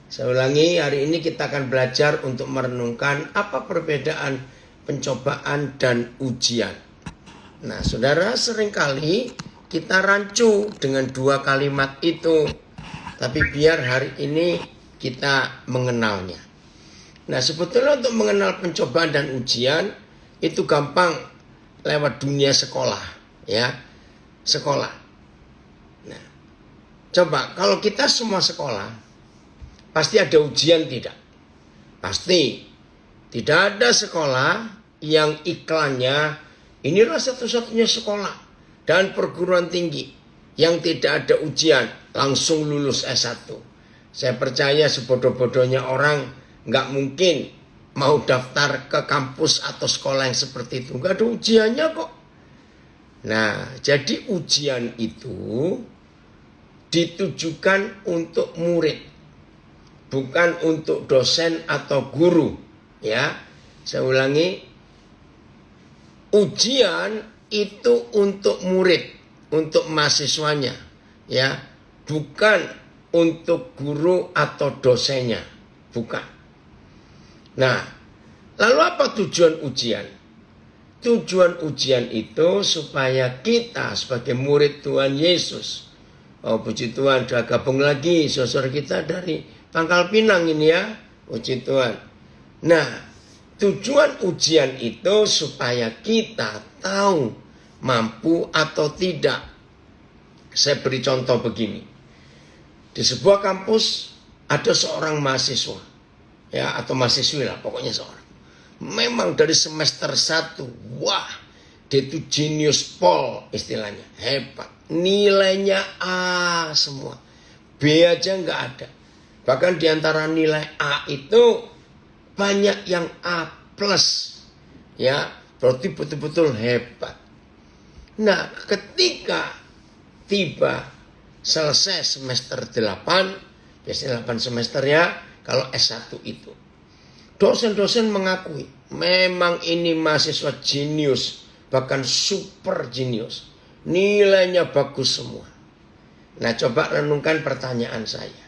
Saya ulangi, hari ini kita akan belajar untuk merenungkan apa perbedaan pencobaan dan ujian. Nah, saudara, seringkali kita rancu dengan dua kalimat itu, tapi biar hari ini kita mengenalnya. Nah, sebetulnya untuk mengenal pencobaan dan ujian itu gampang lewat dunia sekolah, ya, sekolah. Nah, coba kalau kita semua sekolah, pasti ada ujian tidak? Pasti. Tidak ada sekolah yang iklannya inilah satu-satunya sekolah dan perguruan tinggi yang tidak ada ujian langsung lulus S1. Saya percaya sebodoh-bodohnya orang nggak mungkin mau daftar ke kampus atau sekolah yang seperti itu. Nggak ada ujiannya kok. Nah, jadi ujian itu ditujukan untuk murid, bukan untuk dosen atau guru, ya. Saya ulangi, ujian itu untuk murid, untuk mahasiswanya, ya, bukan untuk guru atau dosennya, bukan. Nah, lalu apa tujuan ujian? Tujuan ujian itu supaya kita sebagai murid Tuhan Yesus, oh puji Tuhan, sudah gabung lagi saudara kita dari Pangkal Pinang ini ya, puji Tuhan. Nah, tujuan ujian itu supaya kita tahu mampu atau tidak. Saya beri contoh begini. Di sebuah kampus ada seorang mahasiswa, ya, atau mahasiswi lah, pokoknya seorang. Memang dari semester 1, wah, dia itu jenius pol istilahnya, hebat. Nilainya A semua, B aja nggak ada. Bahkan di antara nilai A itu banyak yang A+, ya, berarti betul-betul hebat. Nah, ketika tiba selesai semester 8, biasanya 8 semester ya, kalau S1 itu, dosen-dosen mengakui memang ini mahasiswa jenius, bahkan super jenius. Nilainya bagus semua. Nah, coba renungkan pertanyaan saya.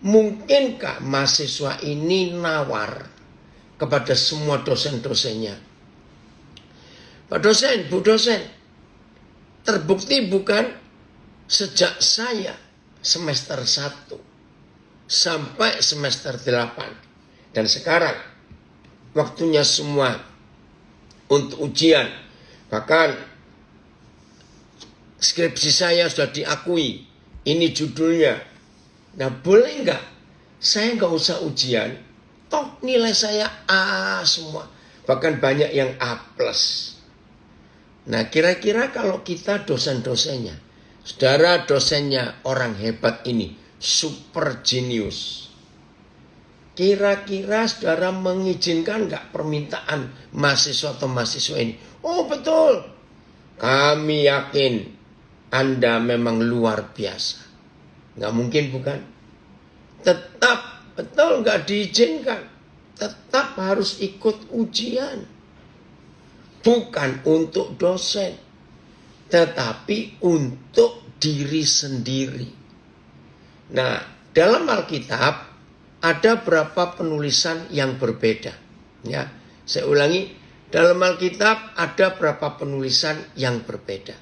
Mungkinkah mahasiswa ini nawar kepada semua dosen-dosennya? Pak dosen, Bu dosen, terbukti bukan sejak saya semester 1 sampai semester 8. Dan sekarang waktunya semua untuk ujian. Bahkan skripsi saya sudah diakui. Ini judulnya. Nah, boleh nggak saya nggak usah ujian? Toh nilai saya A semua. Bahkan banyak yang A+. Nah, kira-kira kalau kita dosen-dosennya, saudara dosennya orang hebat ini, super genius, kira-kira saudara mengizinkan nggak permintaan mahasiswa atau mahasiswa ini? Oh betul, kami yakin Anda memang luar biasa. Nggak mungkin bukan? Tetap, betul nggak diizinkan. Tetap harus ikut ujian. Bukan untuk dosen, tetapi untuk diri sendiri. Nah, dalam Alkitab ada berapa penulisan yang berbeda. Ya, saya ulangi, dalam Alkitab ada berapa penulisan yang berbeda.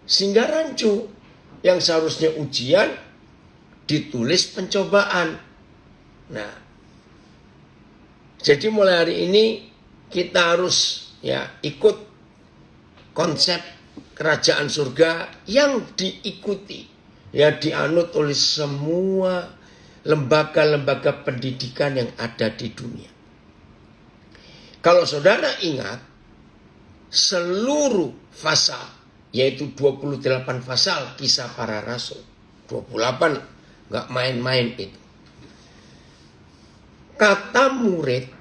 Sehingga rancu, yang seharusnya ujian ditulis pencobaan. Nah, jadi mulai hari ini kita harus ya ikut konsep kerajaan surga yang diikuti, ya dianut oleh semua lembaga-lembaga pendidikan yang ada di dunia. Kalau saudara ingat, seluruh pasal, yaitu 28 pasal Kisah Para Rasul, 28, nggak main-main itu. Kata murid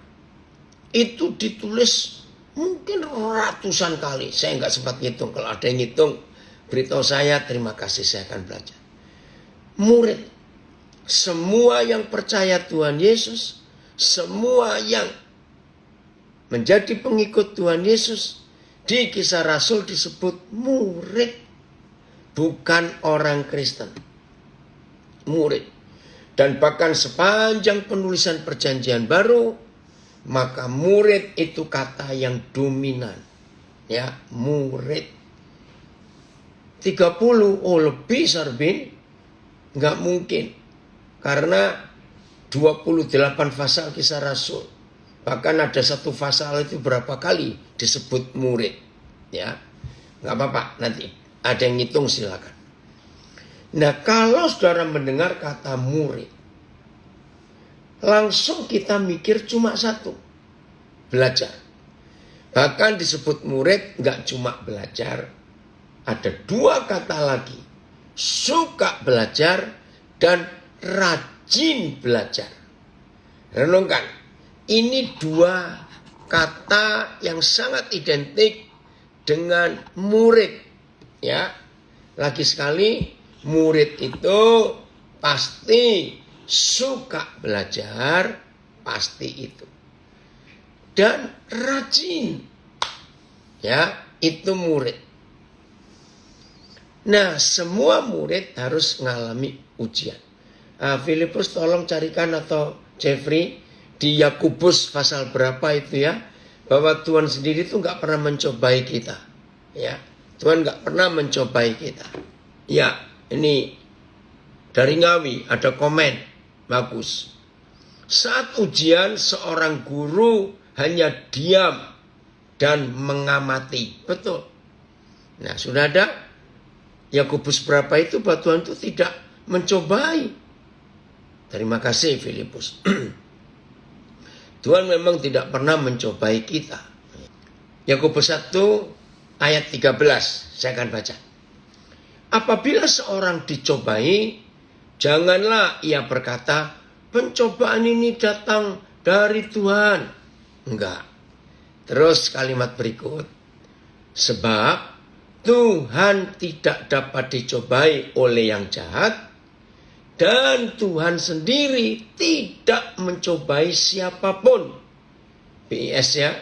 itu ditulis mungkin ratusan kali. Saya nggak sempat ngitung. Kalau ada yang ngitung, beritahu saya, terima kasih, saya akan belajar. Murid, semua yang percaya Tuhan Yesus, semua yang menjadi pengikut Tuhan Yesus, di Kisah Rasul disebut murid, bukan orang Kristen. Murid. Dan bahkan sepanjang penulisan perjanjian baru, maka murid itu kata yang dominan. Ya, murid. 30, lebih Sarbin. Nggak mungkin. Karena 28 pasal Kisah Rasul. Bahkan ada satu pasal itu berapa kali disebut murid. Ya, nggak apa-apa, nanti ada yang ngitung silakan. Nah, kalau saudara mendengar kata murid, langsung kita mikir cuma satu, belajar. Bahkan disebut murid nggak cuma belajar, ada dua kata lagi, suka belajar dan rajin belajar. Renungkan, ini dua kata yang sangat identik dengan murid. Ya, lagi sekali, murid itu pasti suka belajar, pasti itu. Dan rajin. Ya, itu murid. Nah, semua murid harus mengalami ujian. Filipus tolong carikan, atau Jeffrey, di Yakobus pasal berapa itu ya, bahwa Tuhan sendiri itu nggak pernah mencobai kita. Ya, Tuhan nggak pernah mencobai kita. Ya, ini dari Ngawi ada komen bagus. Saat ujian seorang guru hanya diam dan mengamati. Betul. Nah, sudah ada Yakobus berapa itu bahwa Tuhan itu tidak mencobai. Terima kasih Filipus. Tuhan memang tidak pernah mencobai kita. Yakobus 1 ayat 13 saya akan baca. Apabila seorang dicobai, janganlah ia berkata, pencobaan ini datang dari Tuhan. Enggak. Terus kalimat berikut. Sebab Tuhan tidak dapat dicobai oleh yang jahat, dan Tuhan sendiri tidak mencobai siapapun. PIS ya.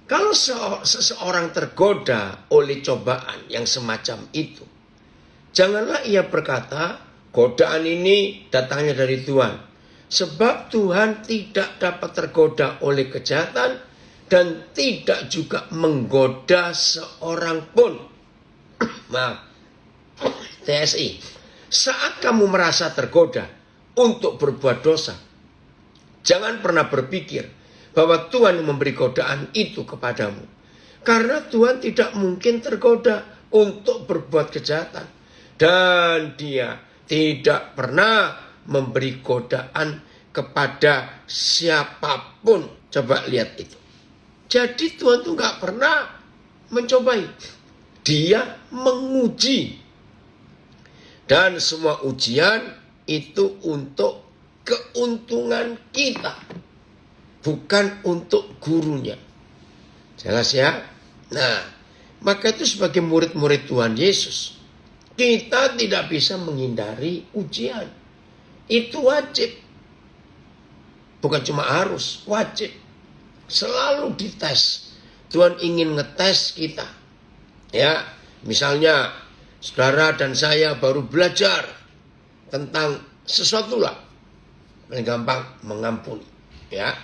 Kalau seseorang tergoda oleh cobaan yang semacam itu, janganlah ia berkata, godaan ini datangnya dari Tuhan. Sebab Tuhan tidak dapat tergoda oleh kejahatan dan tidak juga menggoda seorang pun. Maaf, TSI. Saat kamu merasa tergoda untuk berbuat dosa, jangan pernah berpikir bahwa Tuhan memberi godaan itu kepadamu. Karena Tuhan tidak mungkin tergoda untuk berbuat kejahatan. Dan Dia tidak pernah memberi godaan kepada siapapun. Coba lihat itu. Jadi Tuhan itu gak pernah mencobai. Dia menguji. Dan semua ujian itu untuk keuntungan kita. Bukan untuk gurunya. Jelas ya? Nah, maka itu sebagai murid-murid Tuhan Yesus, kita tidak bisa menghindari ujian. Itu wajib. Bukan cuma harus, wajib. Selalu dites. Tuhan ingin ngetes kita. Ya, misalnya saudara dan saya baru belajar tentang sesuatu lah. Paling gampang mengampuni. Ya,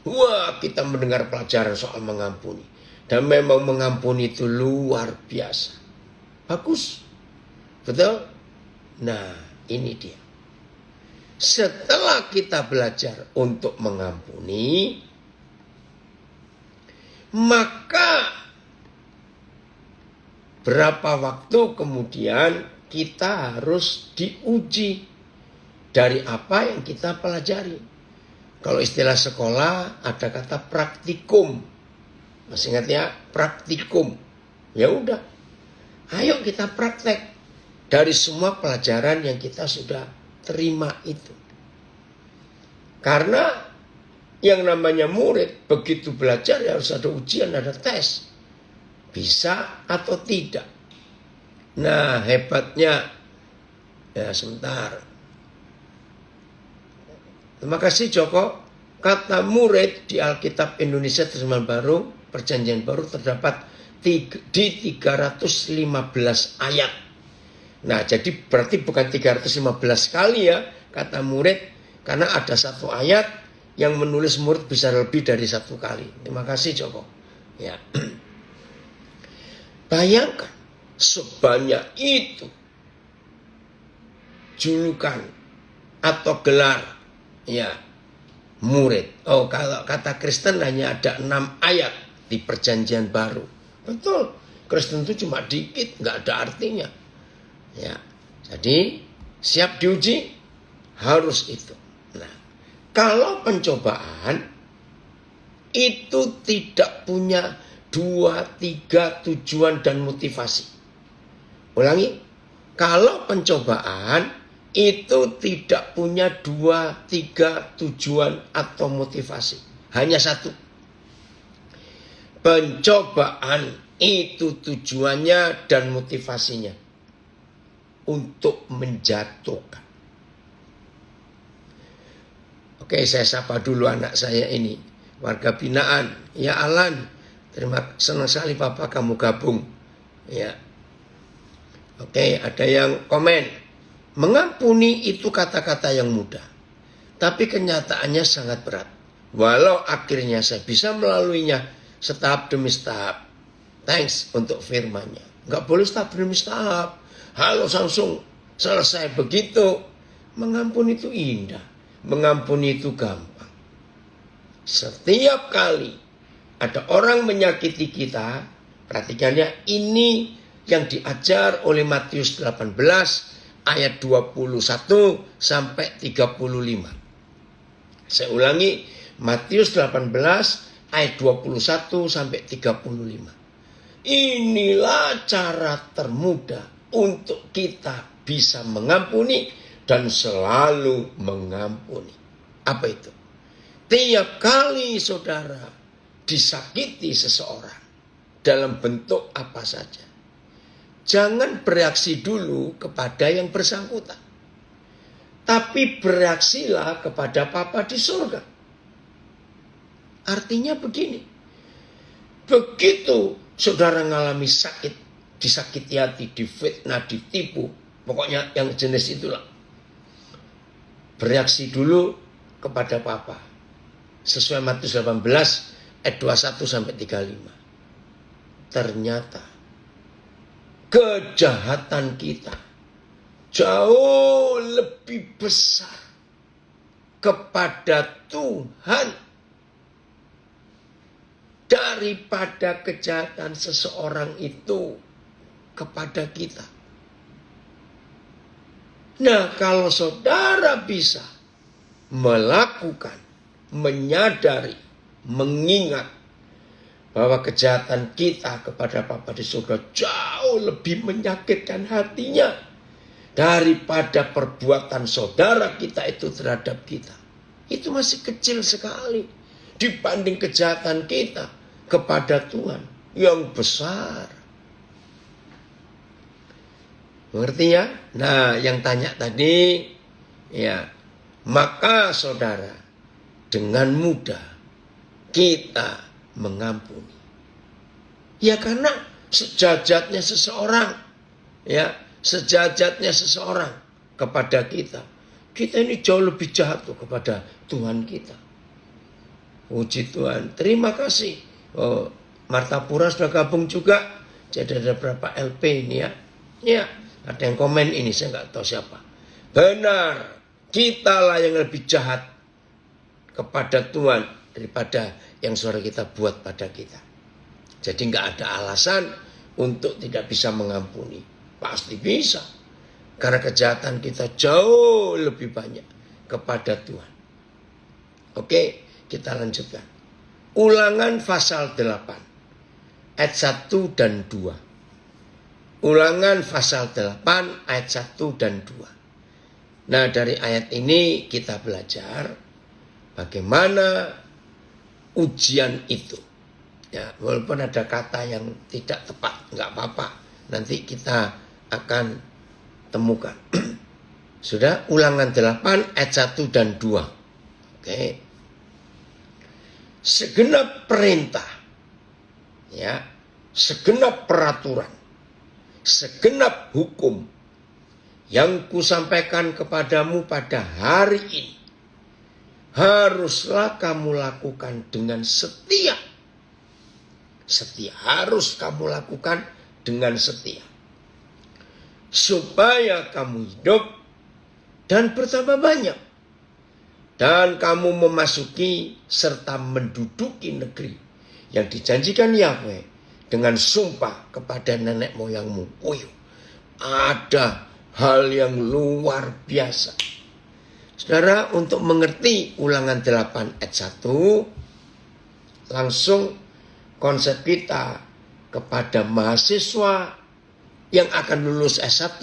wah, kita mendengar pelajaran soal mengampuni. Dan memang mengampuni itu luar biasa. Bagus. Betul? Nah, ini dia. Setelah kita belajar untuk mengampuni, maka berapa waktu kemudian kita harus diuji dari apa yang kita pelajari. Kalau istilah sekolah ada kata praktikum. Masih ingat ya? Praktikum. Ya udah. Ayo kita praktek dari semua pelajaran yang kita sudah terima itu. Karena yang namanya murid begitu belajar ya harus ada ujian, ada tes. Bisa atau tidak. Nah, hebatnya, ya sebentar. Terima kasih Joko. Kata murid di Alkitab Indonesia Terjemahan Baru, Perjanjian Baru terdapat di 315 ayat. Nah, jadi berarti bukan 315 kali ya, kata murid karena ada satu ayat yang menulis murid bisa lebih dari satu kali. Terima kasih Joko. Ya. Bayangkan sebanyak itu julukan atau gelar ya murid. Oh, kalau kata Kristen hanya ada 6 ayat di Perjanjian Baru. Betul. Kristen itu cuma dikit, nggak ada artinya. Ya. Jadi siap diuji harus itu. Nah, kalau pencobaan itu tidak punya 2, 3 tujuan dan motivasi. Ulangi, kalau pencobaan itu tidak punya 2, 3 tujuan atau motivasi. Hanya satu. Pencobaan itu tujuannya dan motivasinya untuk menjatuhkan. Oke, saya sapa dulu anak saya ini, warga binaan. Ya Alan, senang sekali Papa kamu gabung. Ya. Oke, ada yang komen. Mengampuni itu kata-kata yang mudah. Tapi kenyataannya sangat berat. Walau akhirnya saya bisa melaluinya setahap demi setahap. Thanks untuk firman-Nya. Nggak boleh setahap demi setahap. Halo langsung selesai begitu. Mengampuni itu indah. Mengampuni itu gampang. Setiap kali ada orang menyakiti kita, perhatikannya ini yang diajar oleh Matius 18 ayat 21 sampai 35. Saya ulangi, Matius 18 ayat 21 sampai 35. Inilah cara termudah untuk kita bisa mengampuni dan selalu mengampuni. Apa itu? Tiap kali saudara disakiti seseorang dalam bentuk apa saja, jangan bereaksi dulu kepada yang bersangkutan. Tapi bereaksilah kepada Bapa di surga. Artinya begini. Begitu saudara mengalami sakit, disakiti hati, difitnah, ditipu, pokoknya yang jenis itulah. Bereaksi dulu kepada Bapa. Sesuai Matius 18 ayat 21 sampai 35. Ternyata kejahatan kita jauh lebih besar kepada Tuhan daripada kejahatan seseorang itu kepada kita. Nah, kalau saudara bisa melakukan, menyadari, mengingat bahwa kejahatan kita kepada Bapa di surga jauh lebih menyakitkan hatinya daripada perbuatan saudara kita itu terhadap kita. Itu masih kecil sekali dibanding kejahatan kita kepada Tuhan yang besar. Mengerti ya? Nah, yang tanya tadi, ya, maka saudara dengan mudah kita mengampuni. Ya karena sejajatnya seseorang, ya, sejajatnya seseorang kepada kita. Kita ini jauh lebih jahat tuh kepada Tuhan kita. Puji Tuhan. Terima kasih. Oh, Marta Pura sudah gabung juga. Jadi ada berapa LP ini ya. Ya, ada yang komen ini, saya nggak tahu siapa. Benar, kitalah yang lebih jahat kepada Tuhan daripada yang saudara kita buat pada kita. Jadi nggak ada alasan untuk tidak bisa mengampuni. Pasti bisa. Karena kejahatan kita jauh lebih banyak kepada Tuhan. Oke, kita lanjutkan. Ulangan pasal 8 ayat 1 dan 2. Ulangan pasal 8 ayat 1 dan 2. Nah, dari ayat ini kita belajar bagaimana ujian itu. Ya, walaupun ada kata yang tidak tepat, nggak apa-apa. Nanti kita akan temukan. Sudah, ulangan 8 ayat 1 dan 2. Oke. Segenap perintah, ya, segenap peraturan, segenap hukum yang kusampaikan kepadamu pada hari ini haruslah kamu lakukan dengan setia. Setia, harus kamu lakukan dengan setia. Supaya kamu hidup dan bertambah banyak. Dan kamu memasuki serta menduduki negeri yang dijanjikan Yahweh dengan sumpah kepada nenek moyangmu. Ada hal yang luar biasa. Saudara, untuk mengerti Ulangan 8 ayat 1, langsung konsep kita kepada mahasiswa yang akan lulus S1,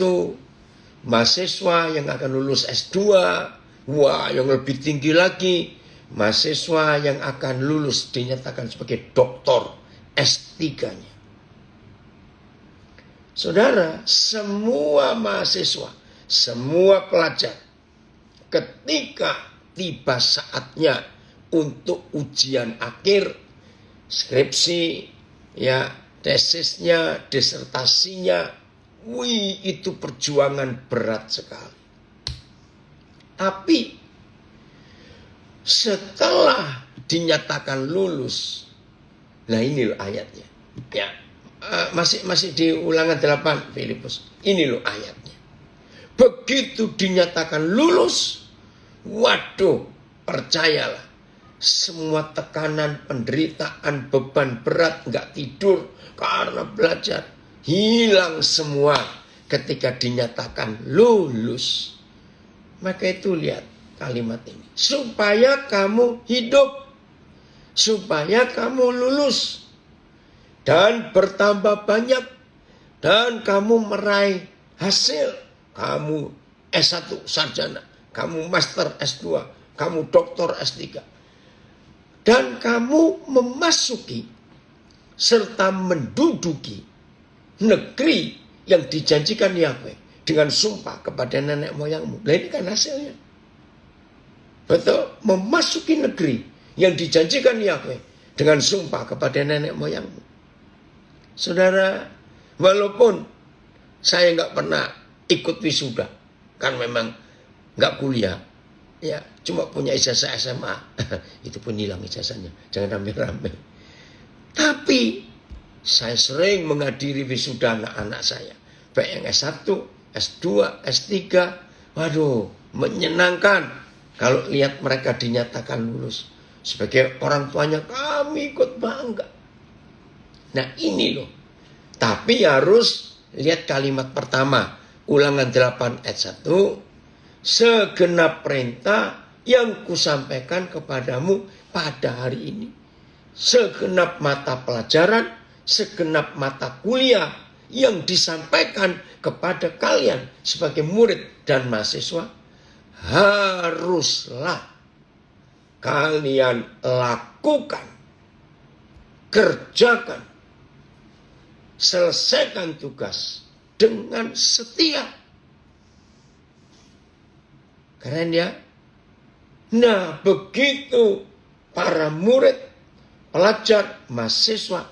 mahasiswa yang akan lulus S2, yang lebih tinggi lagi, mahasiswa yang akan lulus dinyatakan sebagai doktor S3-nya. Saudara, semua mahasiswa, semua pelajar, ketika tiba saatnya untuk ujian akhir, skripsi, tesisnya, disertasinya, itu perjuangan berat sekali. Tapi setelah dinyatakan lulus, nah ini loh ayatnya. Masih di Ulangan 8 Filipus. Ini loh ayatnya. Begitu dinyatakan lulus, percayalah, semua tekanan, penderitaan, beban berat, nggak tidur karena belajar, hilang semua ketika dinyatakan lulus. Maka itu lihat kalimat ini. Supaya kamu hidup, supaya kamu lulus, dan bertambah banyak, dan kamu meraih hasil. Kamu S1 sarjana, kamu master S2, kamu doktor S3. Dan kamu memasuki serta menduduki negeri yang dijanjikan Yahweh dengan sumpah kepada nenek moyangmu. Nah ini kan hasilnya. Betul, memasuki negeri yang dijanjikan Yahweh dengan sumpah kepada nenek moyangmu. Saudara, walaupun saya nggak pernah ikut wisuda, kan memang nggak kuliah, cuma punya ijazah SMA, itu pun hilang ijazahnya, jangan rame-rame. Tapi saya sering menghadiri wisuda anak-anak saya, baik yang S1, S2, S3, menyenangkan kalau lihat mereka dinyatakan lulus. Sebagai orang tuanya kami ikut bangga. Nah ini loh. Tapi harus lihat kalimat pertama. Ulangan 8 ayat 1. Segenap perintah yang kusampaikan kepadamu pada hari ini. Segenap mata pelajaran, segenap mata kuliah yang disampaikan kepada kalian sebagai murid dan mahasiswa. Haruslah kalian lakukan, kerjakan, selesaikan tugas dengan setia. Keren ya? Nah begitu para murid, pelajar, mahasiswa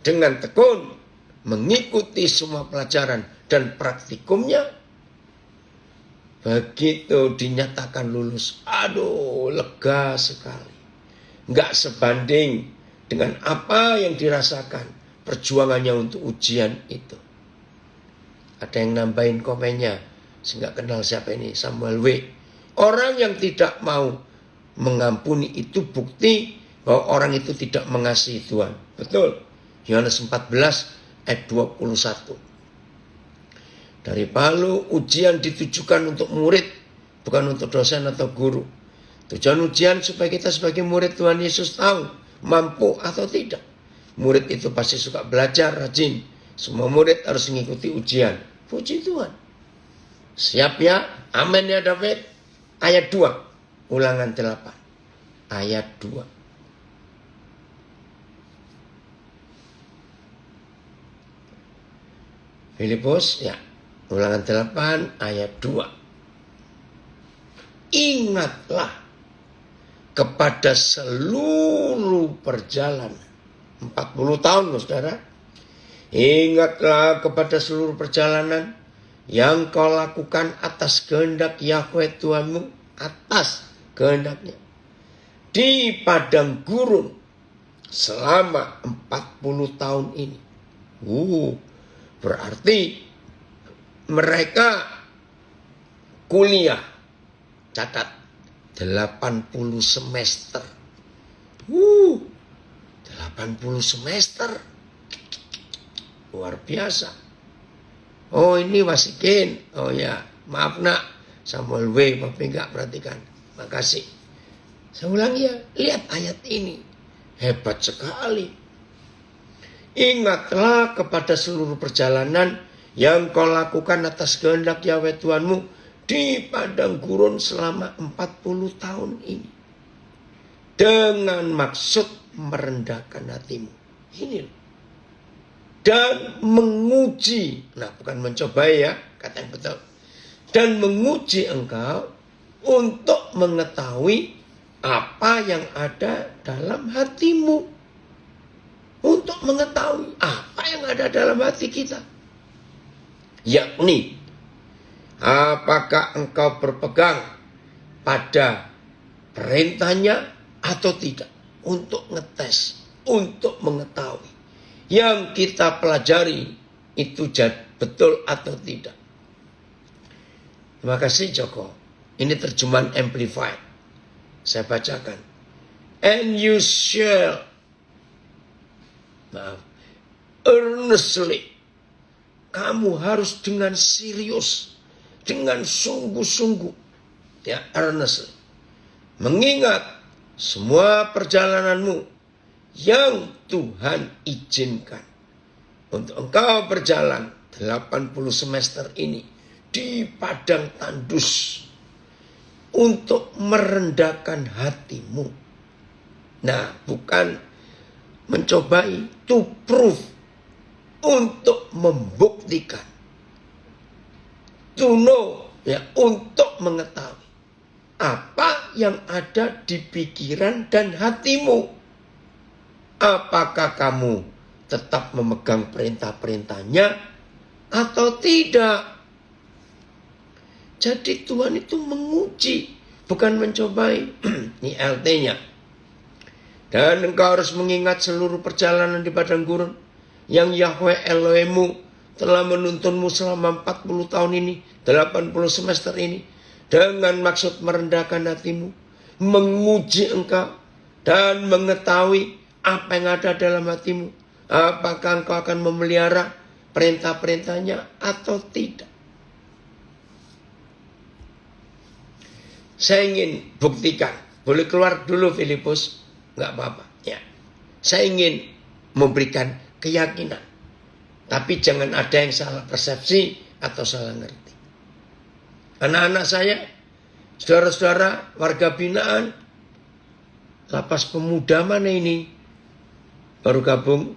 dengan tekun mengikuti semua pelajaran dan praktikumnya, begitu dinyatakan lulus, lega sekali. Nggak sebanding dengan apa yang dirasakan perjuangannya untuk ujian itu. Ada yang nambahin komennya, saya nggak kenal siapa ini, Samuel W. Orang yang tidak mau mengampuni itu bukti bahwa orang itu tidak mengasihi Tuhan. Betul. Yohanes 14 ayat 21. Dari Palu, ujian ditujukan untuk murid, bukan untuk dosen atau guru. Tujuan ujian supaya kita sebagai murid Tuhan Yesus tahu mampu atau tidak. Murid itu pasti suka belajar, rajin. Semua murid harus mengikuti ujian. Puji Tuhan. Siap ya? Amin ya David. Ayat 2. Ulangan 8. Ayat 2. Filipus ya. Ulangan 8 ayat 2. Ingatlah kepada seluruh perjalanan. 40 tahun loh saudara. Ingatlah kepada seluruh perjalanan yang kau lakukan atas kehendak Yahweh Tuhanmu, atas kehendaknya, di padang gurun selama 40 tahun ini. Berarti mereka kuliah, catat, 80 semester. 80 semester. Luar biasa. Oh ini Wasikin. Oh ya, maaf nak. Samuel W. Bapak enggak perhatikan. Makasih. Saya ulang ya, lihat ayat ini. Hebat sekali. Ingatlah kepada seluruh perjalanan yang kau lakukan atas kehendak Yahweh Tuhanmu di padang gurun selama 40 tahun ini. Dengan maksud merendahkan hatimu. Ini loh. Dan menguji. Nah bukan mencobai ya, kata yang betul. Dan menguji engkau untuk mengetahui apa yang ada dalam hatimu. Untuk mengetahui apa yang ada dalam hati kita. Yakni, apakah engkau berpegang pada perintahnya atau tidak. Untuk ngetes, untuk mengetahui. Yang kita pelajari itu betul atau tidak. Terima kasih Joko. Ini terjemahan Amplified. Saya bacakan. And you shall, earnestly. Kamu harus dengan serius, dengan sungguh-sungguh, ya, earnestly, mengingat semua perjalananmu yang Tuhan izinkan untuk engkau berjalan 80 semester ini di padang tandus untuk merendahkan hatimu. Nah, bukan mencobai, to prove, untuk membuktikan, to know, ya, untuk mengetahui apa yang ada di pikiran dan hatimu. Apakah kamu tetap memegang perintah-perintahnya atau tidak? Jadi Tuhan itu menguji, bukan mencobai. Ini LT-nya. Dan engkau harus mengingat seluruh perjalanan di padang gurun yang Yahweh Elohimmu telah menuntunmu selama 40 tahun ini, 80 semester ini, dengan maksud merendahkan hatimu, menguji engkau, dan mengetahui apa yang ada dalam hatimu. Apakah engkau akan memelihara perintah-perintahnya atau tidak. Saya ingin buktikan. Boleh keluar dulu Filipus. Enggak apa-apa. Ya. Saya ingin memberikan keyakinan. Tapi jangan ada yang salah persepsi atau salah ngerti. Anak-anak saya, saudara-saudara, warga binaan, Lapas Pemuda mana ini? Baru gabung.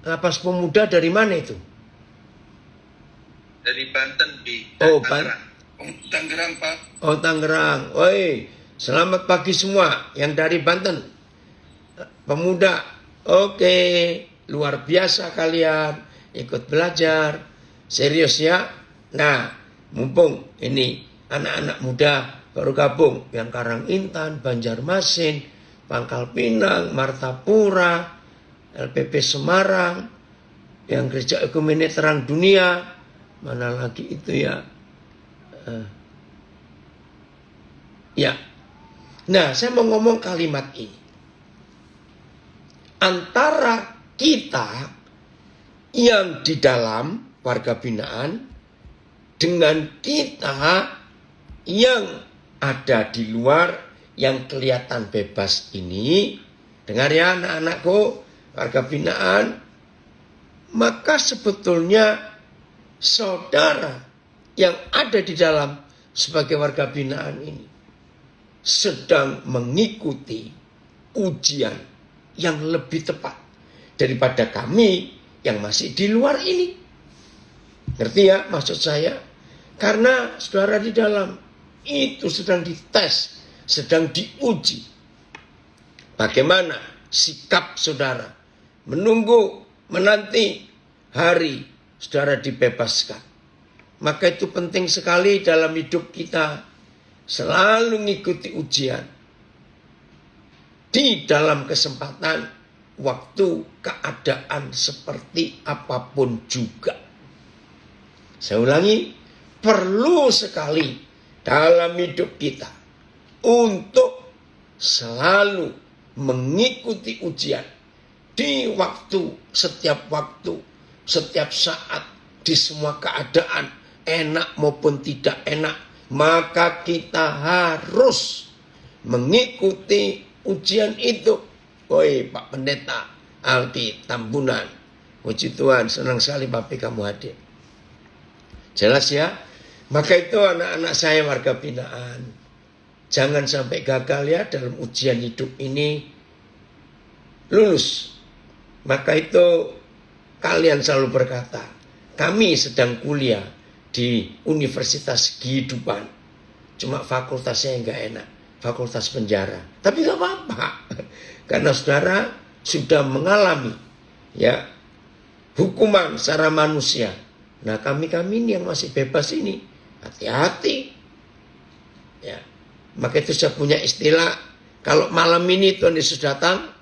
Lapas Pemuda dari mana itu? Dari Banten, Bi. Oh, Tangerang. Tangerang, Pak. Oh, Tangerang. Oi, selamat pagi semua yang dari Banten. Pemuda. Oke, luar biasa kalian ikut belajar. Serius ya. Nah, mumpung ini anak-anak muda baru gabung, yang Karangintan, Banjarmasin, Pangkal Pinang, Martapura, LPP Semarang, yang Gereja Ekumene Terang Dunia, mana lagi itu ya? Ya. Nah, saya mau ngomong kalimat ini. Antara kita yang di dalam warga binaan dengan kita yang ada di luar yang kelihatan bebas ini, dengar ya anak-anakku, warga binaan, maka sebetulnya saudara yang ada di dalam sebagai warga binaan ini sedang mengikuti ujian yang lebih tepat daripada kami yang masih di luar ini. Ngerti ya maksud saya? Karena saudara di dalam itu sedang dites, sedang diuji. Bagaimana sikap saudara menunggu, menanti hari saudara dibebaskan. Maka itu penting sekali dalam hidup kita selalu mengikuti ujian. Di dalam kesempatan, waktu, keadaan seperti apapun juga. Saya ulangi, perlu sekali dalam hidup kita untuk selalu mengikuti ujian. Di setiap saat, di semua keadaan, enak maupun tidak enak, maka kita harus mengikuti ujian itu. Woi Pak Pendeta Aldi Tambunan, puji Tuhan, senang sekali Bapak kamu hadir. Jelas ya? Maka itu anak-anak saya warga binaan, jangan sampai gagal ya dalam ujian hidup ini, lulus. Maka itu kalian selalu berkata, kami sedang kuliah di Universitas Kehidupan. Cuma fakultasnya nggak enak, fakultas penjara. Tapi nggak apa-apa, karena saudara sudah mengalami ya hukuman secara manusia. Nah kami ini yang masih bebas ini, hati-hati. Ya, maka itu saya punya istilah, kalau malam ini Tuhan Yesus datang,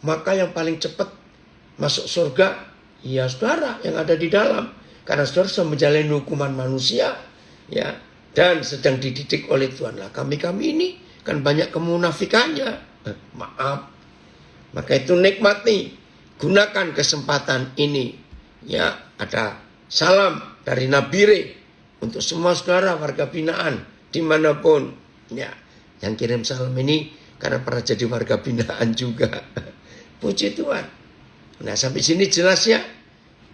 maka yang paling cepat masuk surga, ya saudara yang ada di dalam. Karena saudara sudah menjalani hukuman manusia, ya, dan sedang dididik oleh Tuhan. Lah kami ini kan banyak kemunafikannya. Maaf. Maka itu nikmati, gunakan kesempatan ini. Ya, ada salam dari Nabire untuk semua saudara warga binaan dimanapun. Ya, yang kirim salam ini karena pernah jadi warga binaan juga. Puji Tuhan. Nah sampai sini jelas ya.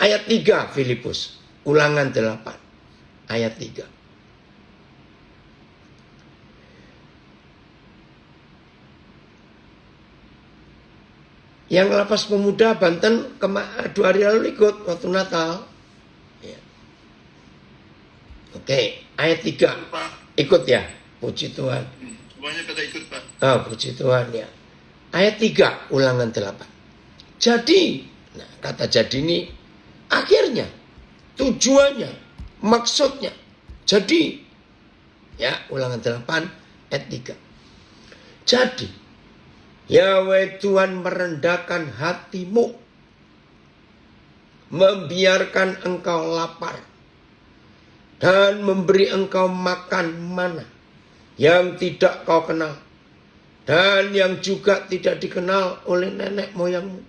Ayat 3 Filipus. Ulangan 8. Ayat 3. Yang lapas pemuda Banten 2 hari lalu ikut waktu Natal. Ya. Oke, ayat 3. Pak. Ikut ya. Puji Tuhan. Semuanya pada ikut Pak. Oh, puji Tuhan ya. Ayat 3, ulangan 8. Jadi, nah kata jadi ini akhirnya, tujuannya, maksudnya. Jadi, ya ulangan 8, ayat 3. Jadi, Yahweh Tuhan merendahkan hatimu, membiarkan engkau lapar, dan memberi engkau makan mana yang tidak kau kenal, dan yang juga tidak dikenal oleh nenek moyangmu,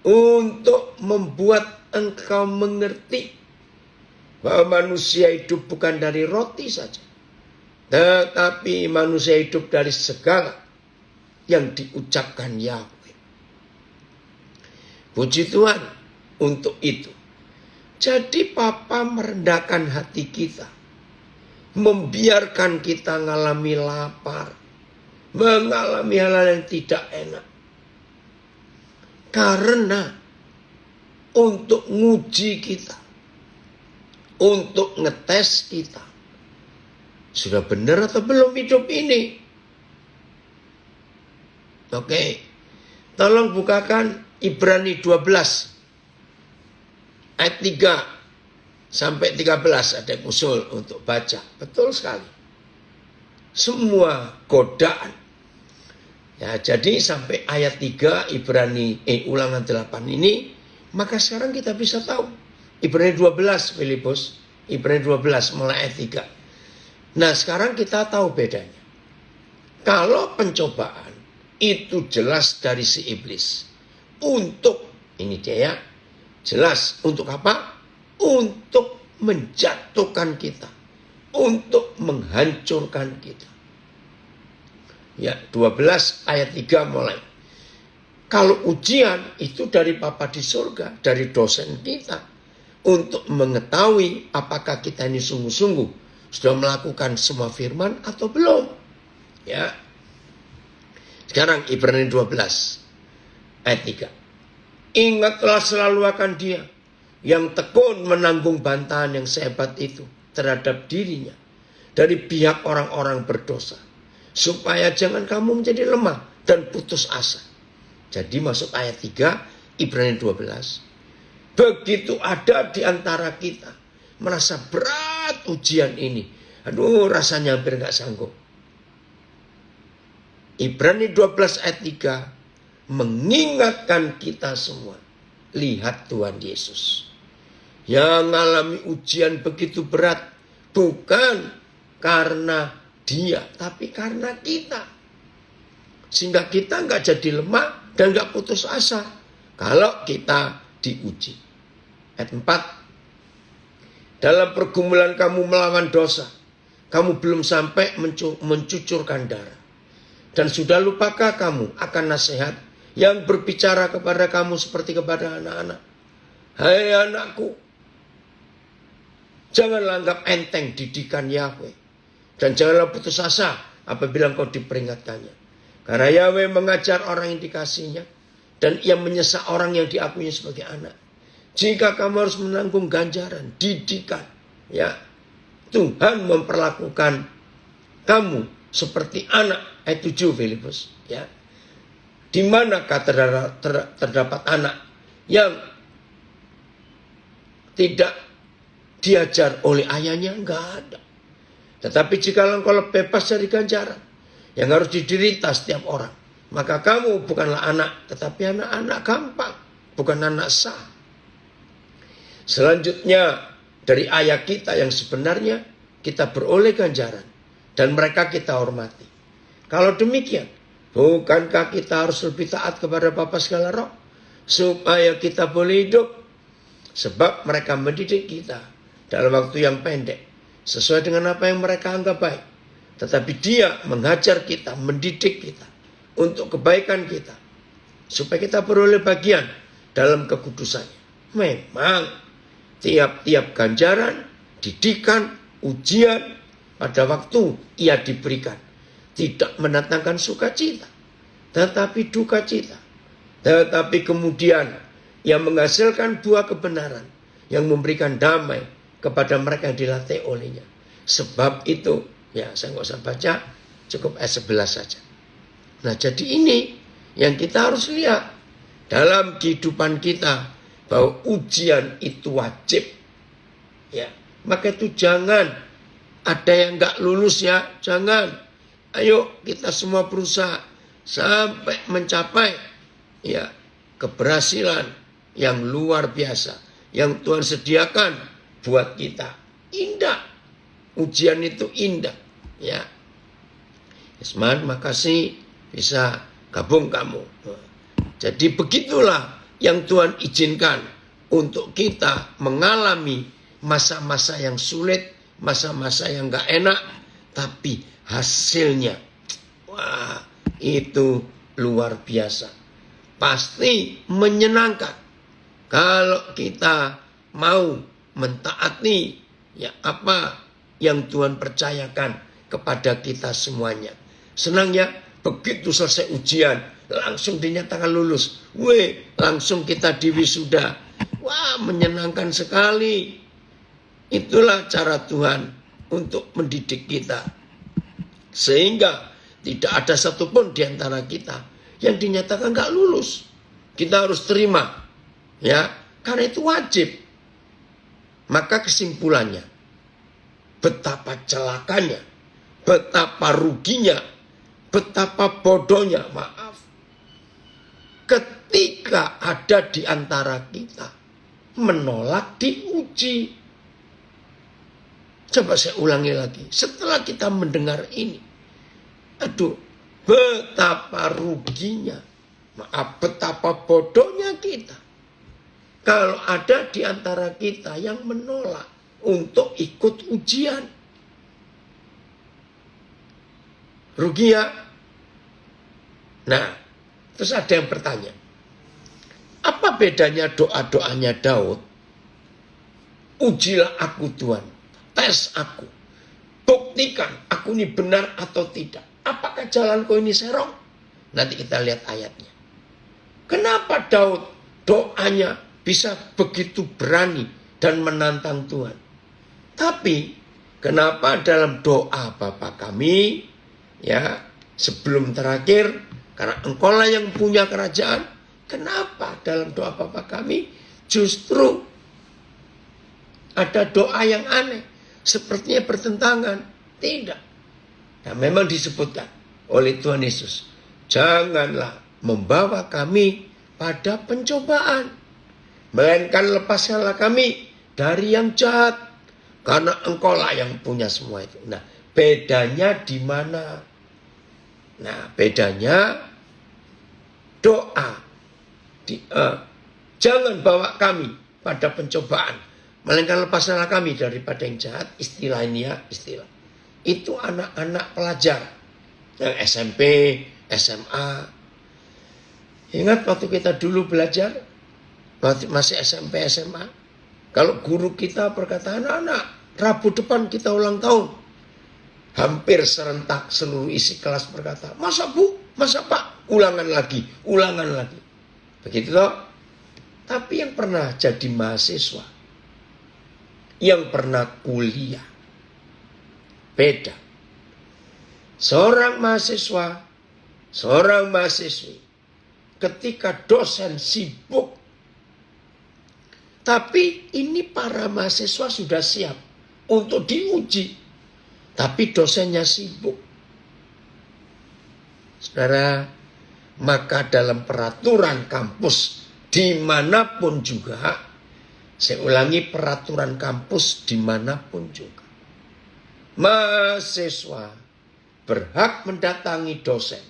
untuk membuat engkau mengerti bahwa manusia hidup bukan dari roti saja, tetapi manusia hidup dari segala yang diucapkan Yahweh. Puji Tuhan untuk itu. Jadi Papa merendahkan hati kita, membiarkan kita mengalami lapar, mengalami hal-hal yang tidak enak. Karena untuk nguji kita, untuk ngetes kita, sudah benar atau belum hidup ini. Oke, tolong bukakan Ibrani 12 ayat 3 sampai 13, ada yang usul untuk baca. Betul sekali. Semua godaan. Ya, jadi sampai ayat 3 Ibrani ulangan 8 ini, maka sekarang kita bisa tahu. Ibrani 12 Filipus, Ibrani 12 mulai ayat 3. Nah, sekarang kita tahu bedanya. Kalau pencobaan itu jelas dari si iblis. Untuk, ini dia ya, jelas untuk apa? Untuk menjatuhkan kita, untuk menghancurkan kita. Ya, 12 ayat 3 mulai. Kalau ujian itu dari Bapa di surga, dari dosen kita, untuk mengetahui apakah kita ini sungguh-sungguh sudah melakukan semua firman atau belum. Ya. Sekarang Ibrani 12 ayat 3. Ingatlah selalu akan Dia yang tekun menanggung bantahan yang sehebat itu terhadap dirinya dari pihak orang-orang berdosa, supaya jangan kamu menjadi lemah dan putus asa. Jadi masuk ayat 3 Ibrani 12. Begitu ada di antara kita merasa berat ujian ini. Aduh, rasanya hampir gak sanggup. Ibrani 12 ayat 3 mengingatkan kita semua. Lihat Tuhan Yesus yang mengalami ujian begitu berat. Bukan karena dia, tapi karena kita. Sehingga kita gak jadi lemah dan gak putus asa kalau kita diuji. Ayat 4. Dalam pergumulan kamu melawan dosa, kamu belum sampai mencucurkan darah. Dan sudah lupakah kamu akan nasihat yang berbicara kepada kamu seperti kepada anak-anak? Hai anakku, janganlah anggap enteng didikan Yahweh. Dan janganlah putus asa apabila engkau diperingatkannya. Karena Yahweh mengajar orang yang dikasihnya. Dan ia menyesak orang yang diakuinya sebagai anak. Jika kamu harus menanggung ganjaran, didikan. Ya, Tuhan memperlakukan kamu seperti anak. Ayat 7 Filipus. Ya. Di manakah terdapat anak yang tidak diajar oleh ayahnya? Enggak ada. Tetapi jika engkau bebas dari ganjaran yang harus diderita setiap orang, maka kamu bukanlah anak, tetapi anak-anak gampang, bukan anak sah. Selanjutnya dari ayat kita yang sebenarnya kita beroleh ganjaran dan mereka kita hormati. Kalau demikian, bukankah kita harus lebih taat kepada Bapa segala roh supaya kita boleh hidup? Sebab mereka mendidik kita dalam waktu yang pendek sesuai dengan apa yang mereka anggap baik. Tetapi dia mengajar kita, mendidik kita untuk kebaikan kita, supaya kita beroleh bagian dalam kekudusannya. Memang tiap-tiap ganjaran, didikan, ujian pada waktu ia diberikan tidak mendatangkan sukacita, tetapi duka cita. Tetapi kemudian ia menghasilkan buah kebenaran yang memberikan damai kepada mereka yang dilatih olehnya. Sebab itu, ya saya nggak usah baca, cukup ayat 11 saja. Nah, jadi ini yang kita harus lihat dalam kehidupan kita, bahwa ujian itu wajib. Ya, maka itu jangan ada yang nggak lulus ya, jangan. Ayo kita semua berusaha sampai mencapai ya keberhasilan yang luar biasa yang Tuhan sediakan buat kita. Indah, ujian itu indah. Ya, Isman, makasih bisa gabung kamu. Jadi begitulah yang Tuhan izinkan untuk kita mengalami masa-masa yang sulit, masa-masa yang gak enak, tapi hasilnya, wah, itu luar biasa. Pasti menyenangkan kalau kita mau mentaati ya apa yang Tuhan percayakan kepada kita semuanya. Senangnya begitu selesai ujian langsung dinyatakan lulus. Langsung kita diwisuda. Wah, menyenangkan sekali. Itulah cara Tuhan untuk mendidik kita. Sehingga tidak ada satupun di antara kita yang dinyatakan gak lulus. Kita harus terima. Ya, karena itu wajib. Maka kesimpulannya, betapa celakanya, betapa ruginya, betapa bodohnya, maaf, ketika ada di antara kita menolak diuji. Coba saya ulangi lagi. Setelah kita mendengar ini, aduh, betapa ruginya, maaf, betapa bodohnya kita kalau ada di antara kita yang menolak untuk ikut ujian. Rugi ya? Nah, terus ada yang bertanya, apa bedanya doa-doanya Daud? Ujilah aku Tuhan, tes aku, buktikan aku ini benar atau tidak. Apakah jalanku ini serong? Nanti kita lihat ayatnya. Kenapa Daud doanya bisa begitu berani dan menantang Tuhan? Tapi kenapa dalam doa Bapa kami, ya, sebelum terakhir Karena Engkaulah yang punya kerajaan. Kenapa dalam doa Bapa kami justru ada doa yang aneh, sepertinya bertentangan? Tidak. Nah, memang disebutkan oleh Tuhan Yesus, janganlah membawa kami pada pencobaan, melainkan lepaskanlah kami dari yang jahat, karena Engkaulah yang punya semua itu. Nah, bedanya di mana? Nah, bedanya doa. Jangan bawa kami pada pencobaan, melainkan lepaskanlah kami daripada yang jahat. Istilah ini ya, istilah. Itu anak-anak pelajar yang SMP, SMA. Ingat waktu kita dulu belajar, waktu masih SMP, SMA. Kalau guru kita berkata, anak-anak, Rabu depan kita ulang tahun. Hampir serentak seluruh isi kelas berkata, masa Bu, masa Pak, ulangan lagi. Begitu toh. Tapi yang pernah jadi mahasiswa, yang pernah kuliah, beda. Seorang mahasiswa, seorang mahasiswi, ketika dosen sibuk, tapi ini para mahasiswa sudah siap untuk diuji, tapi dosennya sibuk. Saudara, maka dalam peraturan kampus dimanapun juga, saya ulangi, peraturan kampus dimanapun juga, mahasiswa berhak mendatangi dosen.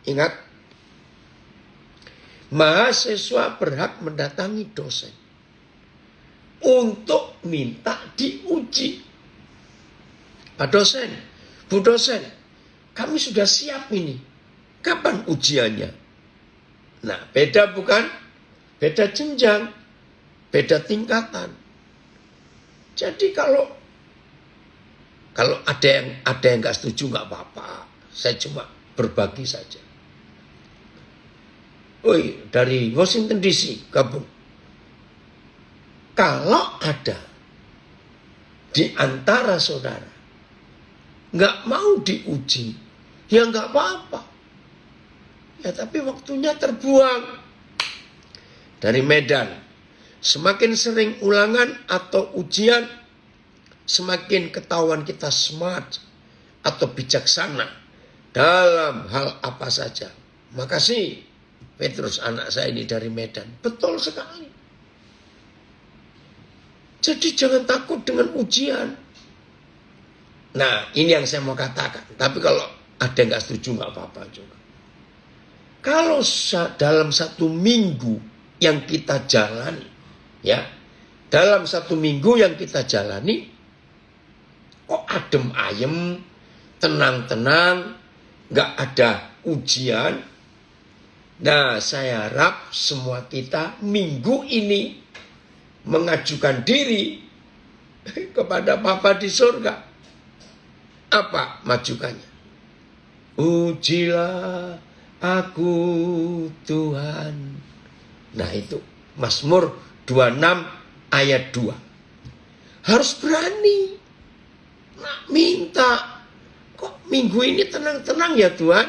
Ingat, mahasiswa berhak mendatangi dosen untuk minta diuji. Pak dosen, Bu dosen, kami sudah siap ini. Kapan ujiannya? Nah, beda bukan? Beda jenjang, beda tingkatan. Jadi kalau ada yang nggak setuju nggak apa-apa. Saya cuma berbagi saja. Woi, dari Washington DC gabung. Kalau ada di antara saudara nggak mau diuji, ya nggak apa-apa. Ya tapi waktunya terbuang. Dari Medan, semakin sering ulangan atau ujian, semakin ketahuan kita smart atau bijaksana dalam hal apa saja. Makasih Petrus, anak saya ini dari Medan. Betul sekali. Jadi jangan takut dengan ujian. Nah, ini yang saya mau katakan. Tapi kalau ada yang gak setuju gak apa-apa juga. Kalau dalam satu minggu yang kita jalani, ya, dalam satu minggu yang kita jalani, kok adem ayem, tenang-tenang, gak ada ujian. Nah, saya harap semua kita minggu ini mengajukan diri kepada Bapa di surga. Apa majukannya? Ujilah aku Tuhan. Nah itu Mazmur 26 ayat 2. Harus berani. Nah, minta. Kok minggu ini tenang-tenang ya Tuhan?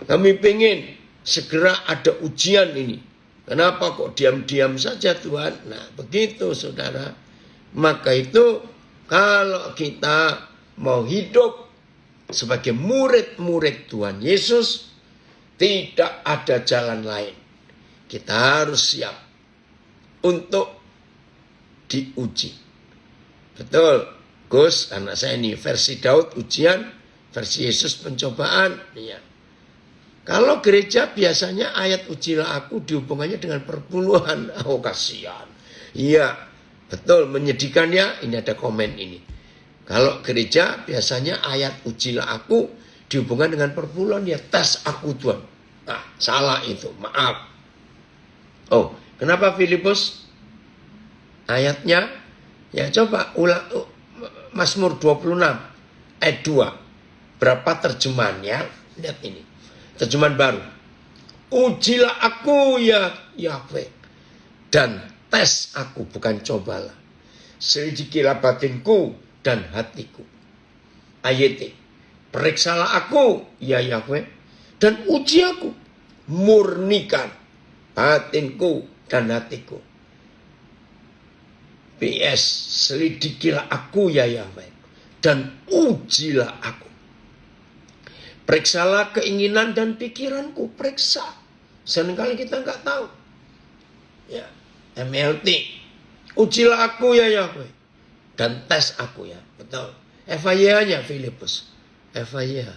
Kami pengen segera ada ujian ini. Kenapa kok diam-diam saja Tuhan? Nah begitu saudara. Maka itu kalau kita mau hidup sebagai murid-murid Tuhan Yesus, tidak ada jalan lain. Kita harus siap untuk diuji. Betul, Gus, anak saya ini versi Daud ujian, versi Yesus pencobaan. Ya. Kalau gereja biasanya ayat ujilah aku dihubungannya dengan perpuluhan. Oh kasihan. Iya, betul, menyedihkan ya. Ini ada komen ini. Kalau gereja biasanya ayat ujilah aku dihubungkan dengan perpuluhan, ya tes aku Tuhan. Nah, salah itu, maaf. Oh, kenapa Filipus? Ayatnya, ya coba ulang Mazmur 26 ayat 2. Berapa terjemahannya? Lihat ini. Terjemahan baru. Ujilah aku ya Yahweh, dan tes aku, bukan cobalah. Selidikilah batinku dan hatiku. Ayat periksalah aku, ya Yahweh, dan uji aku. Murnikan batinku dan hatiku. PS, selidikilah aku ya Yahweh, dan ujilah aku. Periksalah keinginan dan pikiranku, periksa. Seringkali kita nggak tahu. Ya, MLT. Ujilah aku ya Yahweh, dan tes aku ya, betul. FIH-nya Filipus, FIH.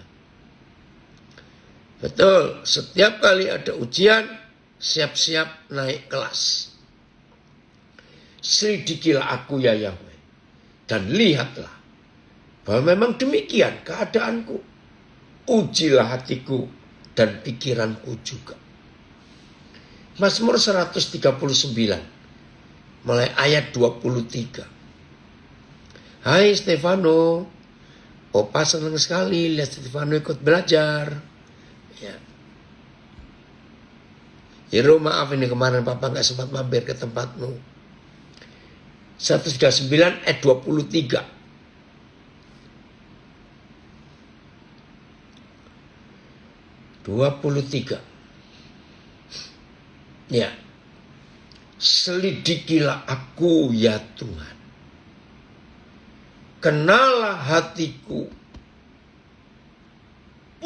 Betul, setiap kali ada ujian, siap-siap naik kelas. Selidikilah aku ya Yahweh, dan lihatlah bahwa memang demikian keadaanku. Ujilah hatiku dan pikiranku juga. Mazmur 139 mulai ayat 23. Hai Stefano, Opa senang sekali lihat Stefano ikut belajar. Ya. Hiro, maaf ini kemarin Papa gak sempat mampir ke tempatmu. 139 ayat 23. Ya. Selidikilah aku ya Tuhan. Kenalah hatiku.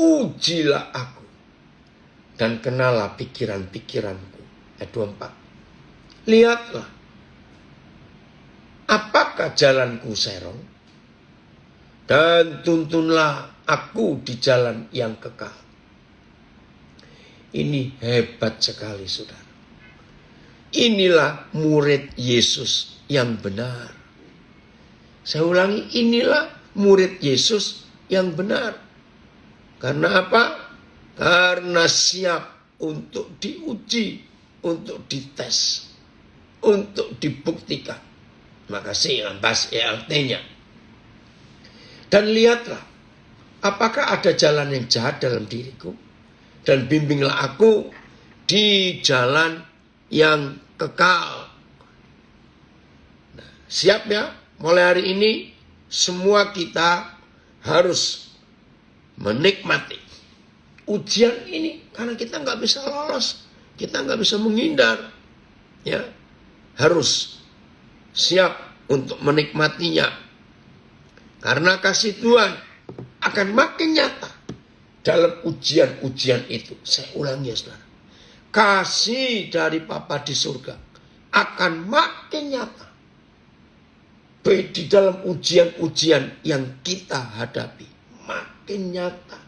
Ujilah aku. Dan kenalah pikiran-pikiranku. Ayat 24. Lihatlah. Apakah jalanku serong? Dan tuntunlah aku di jalan yang kekal. Ini hebat sekali saudara. Inilah murid Yesus yang benar. Saya ulangi, inilah murid Yesus yang benar. Karena apa? Karena siap untuk diuji, untuk dites, untuk dibuktikan. Makasih bahas ELT-nya. Dan lihatlah, apakah ada jalan yang jahat dalam diriku? Dan bimbinglah aku di jalan yang kekal. Nah, siap ya? Mulai hari ini semua kita harus menikmati ujian ini. Karena kita nggak bisa lolos. Kita nggak bisa menghindar. Ya, harus siap untuk menikmatinya. Karena kasih Tuhan akan makin nyata dalam ujian-ujian itu. Saya ulangi ya saudara. Kasih dari Bapa di surga akan makin nyata di dalam ujian-ujian yang kita hadapi. Makin nyata.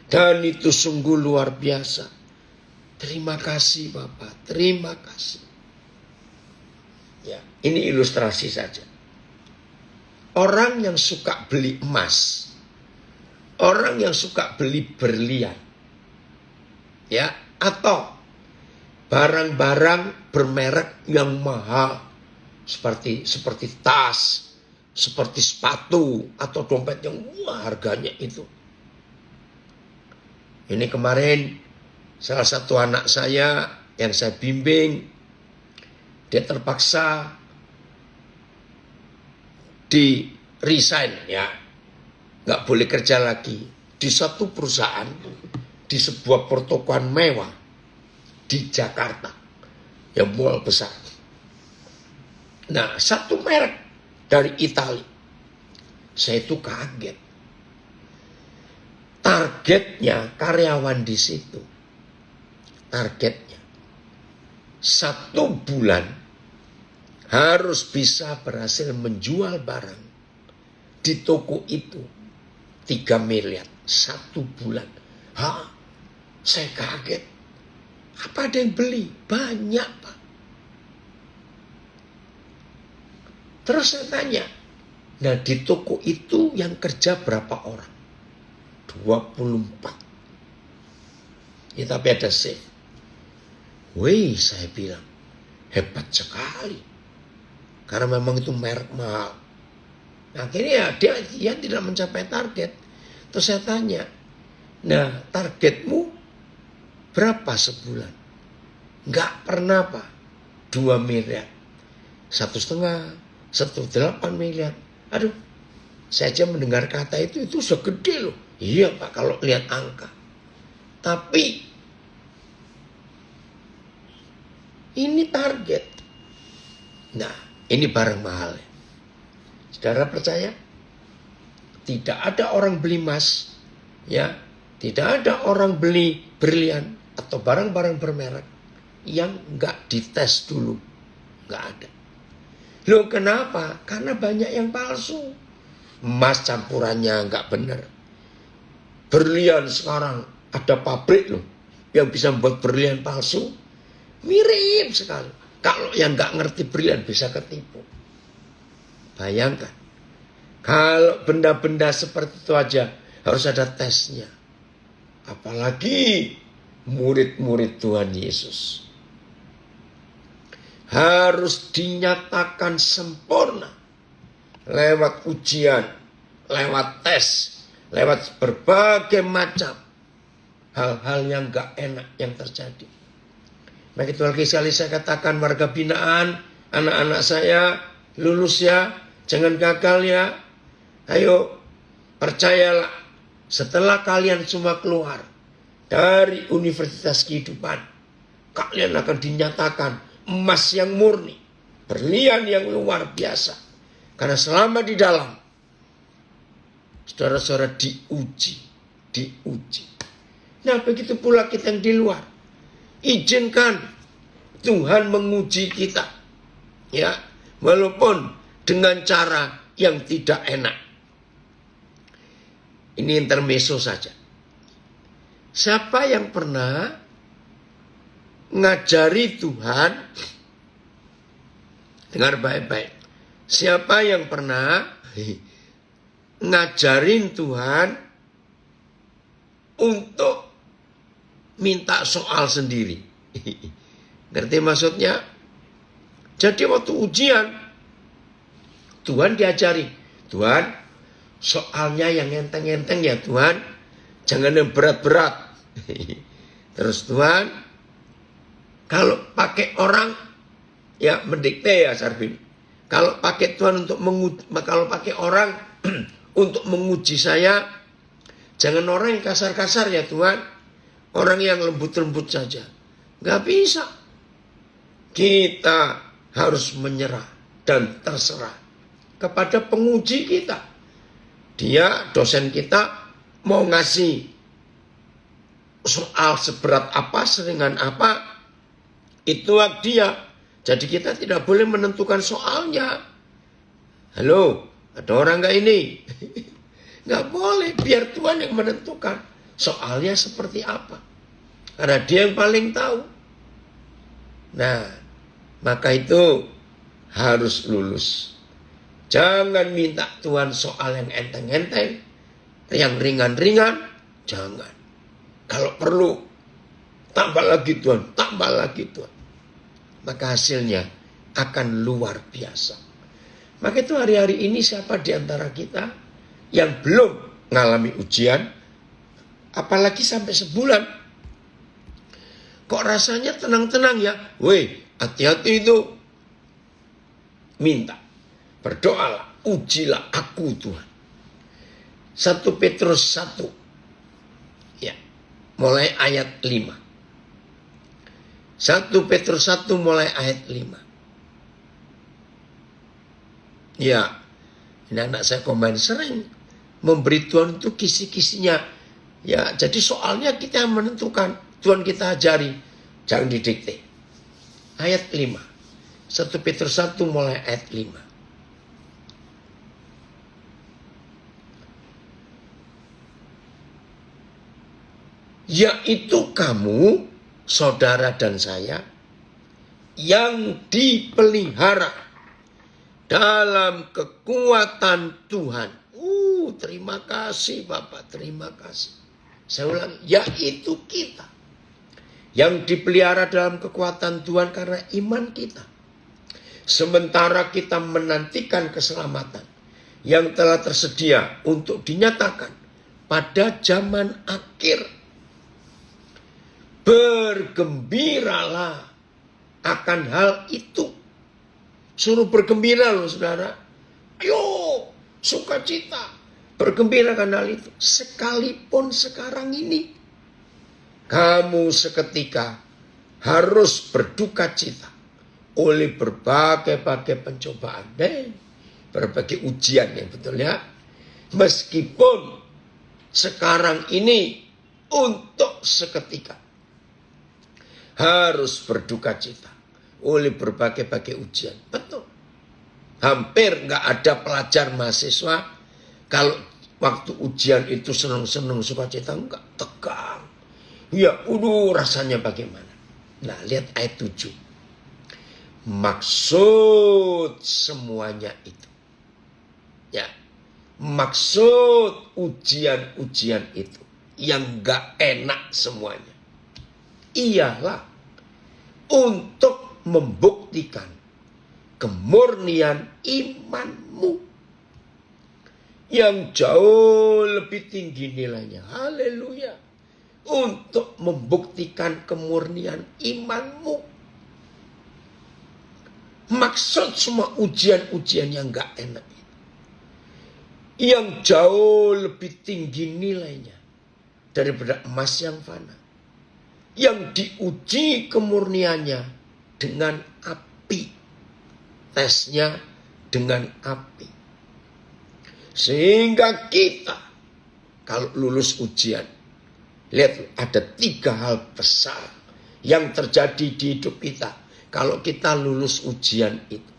Dan itu sungguh luar biasa. Terima kasih Bapak. Terima kasih. Ya, ini ilustrasi saja. Orang yang suka beli emas, orang yang suka beli berlian, ya, atau barang-barang bermerek yang mahal, seperti tas, seperti sepatu, atau dompet yang wah harganya itu. Ini kemarin salah satu anak saya yang saya bimbing, dia terpaksa di resign ya, nggak boleh kerja lagi di satu perusahaan, di sebuah pertokoan mewah di Jakarta, yang mall besar. Nah, satu merek dari Italia, saya itu kaget. Targetnya karyawan di situ, targetnya 1 bulan harus bisa berhasil menjual barang di toko itu 3 miliar 1 bulan. Hah? Saya kaget. Apa ada yang beli? Banyak Pak. Terus saya tanya, nah di toko itu yang kerja berapa orang? 24. Ya, tapi ada shift. Wih, saya bilang, hebat sekali. Karena memang itu merek mahal. Nah, akhirnya dia tidak mencapai target. Terus saya tanya, nah targetmu berapa sebulan? Nggak pernah Pak. 2 miliar. 1,5, 1,8 miliar. Aduh, Saya aja mendengar kata itu segede loh. Iya Pak, kalau lihat angka. Tapi ini target. Nah, ini barang mahal. Saudara percaya? Tidak ada orang beli emas, ya, tidak ada orang beli berlian atau barang-barang bermerek yang nggak dites dulu, nggak ada. Loh kenapa? Karena banyak yang palsu. Emas campurannya nggak benar. Berlian sekarang ada pabrik loh yang bisa membuat berlian palsu. Mirip sekali. Kalau yang nggak ngerti berlian bisa ketipu. Bayangkan. Kalau benda-benda seperti itu aja harus ada tesnya. Apalagi murid-murid Tuhan Yesus. Harus dinyatakan sempurna. Lewat ujian, lewat tes, lewat berbagai macam hal-hal yang gak enak yang terjadi. Nah itu lagi sekali saya katakan warga binaan, anak-anak saya lulus ya, jangan gagal ya. Ayo percayalah, setelah kalian semua keluar dari universitas kehidupan, kalian akan dinyatakan emas yang murni, berlian yang luar biasa. Karena selama di dalam, saudara-saudara diuji. Nah begitu pula kita yang di luar. Izinkan Tuhan menguji kita. Ya, walaupun dengan cara yang tidak enak. Ini intermezzo saja. Siapa yang pernah ngajari Tuhan, dengar baik-baik. Siapa yang pernah ngajarin Tuhan untuk minta soal sendiri? Ngerti maksudnya? Jadi waktu ujian, Tuhan diajari. Tuhan, soalnya yang enteng-enteng ya Tuhan. Jangan yang berat-berat. Terus Tuhan, kalau pakai orang, ya mendikte ya Sarbin. Kalau pakai Tuhan untuk kalau pakai orang untuk menguji saya, jangan orang yang kasar-kasar ya Tuhan. Orang yang lembut-lembut saja. Gak bisa. Kita harus menyerah dan terserah kepada penguji kita. Dia, dosen kita, mau ngasih soal seberat apa, seringan apa, itu hak dia. Jadi kita tidak boleh menentukan soalnya. Halo, ada orang gak ini? Gak boleh, biar Tuhan yang menentukan soalnya seperti apa. Karena dia yang paling tahu. Nah, maka itu harus lulus. Jangan minta Tuhan soal yang enteng-enteng, yang ringan-ringan, jangan. Kalau perlu, tambah lagi Tuhan, tambah lagi Tuhan. Maka hasilnya akan luar biasa. Maka itu hari-hari ini siapa di antara kita yang belum mengalami ujian, apalagi sampai sebulan, kok rasanya tenang-tenang ya? Weh, hati-hati itu. Minta, berdoalah, ujilah aku Tuhan. 1 Petrus 1, ya, mulai ayat 5. 1 Petrus 1 mulai ayat 5. Ya, ini anak saya komen sering memberi Tuhan itu kisi-kisinya. Ya, jadi soalnya kita yang menentukan, Tuhan kita ajari, jangan didikte. Ayat 5. 1 Petrus 1 mulai ayat 5. Yaitu kamu, saudara dan saya, yang dipelihara dalam kekuatan Tuhan. Terima kasih Bapak, terima kasih. Saya ulang, yaitu kita yang dipelihara dalam kekuatan Tuhan karena iman kita. Sementara kita menantikan keselamatan yang telah tersedia untuk dinyatakan pada zaman akhir. Bergembiralah akan hal itu. Suruh bergembira loh saudara. Ayo sukacita, bergembira karena hal itu. Sekalipun sekarang ini kamu seketika harus berduka cita oleh berbagai pencobaan dan berbagai ujian yang betul ya. Meskipun sekarang ini untuk seketika harus berduka cita oleh berbagai ujian. Betul. Hampir nggak ada pelajar mahasiswa kalau waktu ujian itu senang-senang sukacita, enggak, tegang. Ya, rasanya bagaimana? Nah, lihat ayat 7. Maksud semuanya itu. Ya. Maksud ujian-ujian itu yang gak enak semuanya ialah untuk membuktikan kemurnian imanmu yang jauh lebih tinggi nilainya. Haleluya. Untuk membuktikan kemurnian imanmu. Maksud semua ujian-ujian yang gak enak itu, yang jauh lebih tinggi nilainya daripada emas yang fana, yang diuji kemurniannya dengan api, tesnya dengan api, sehingga kita kalau lulus ujian, lihat ada 3 hal besar yang terjadi di hidup kita kalau kita lulus ujian itu.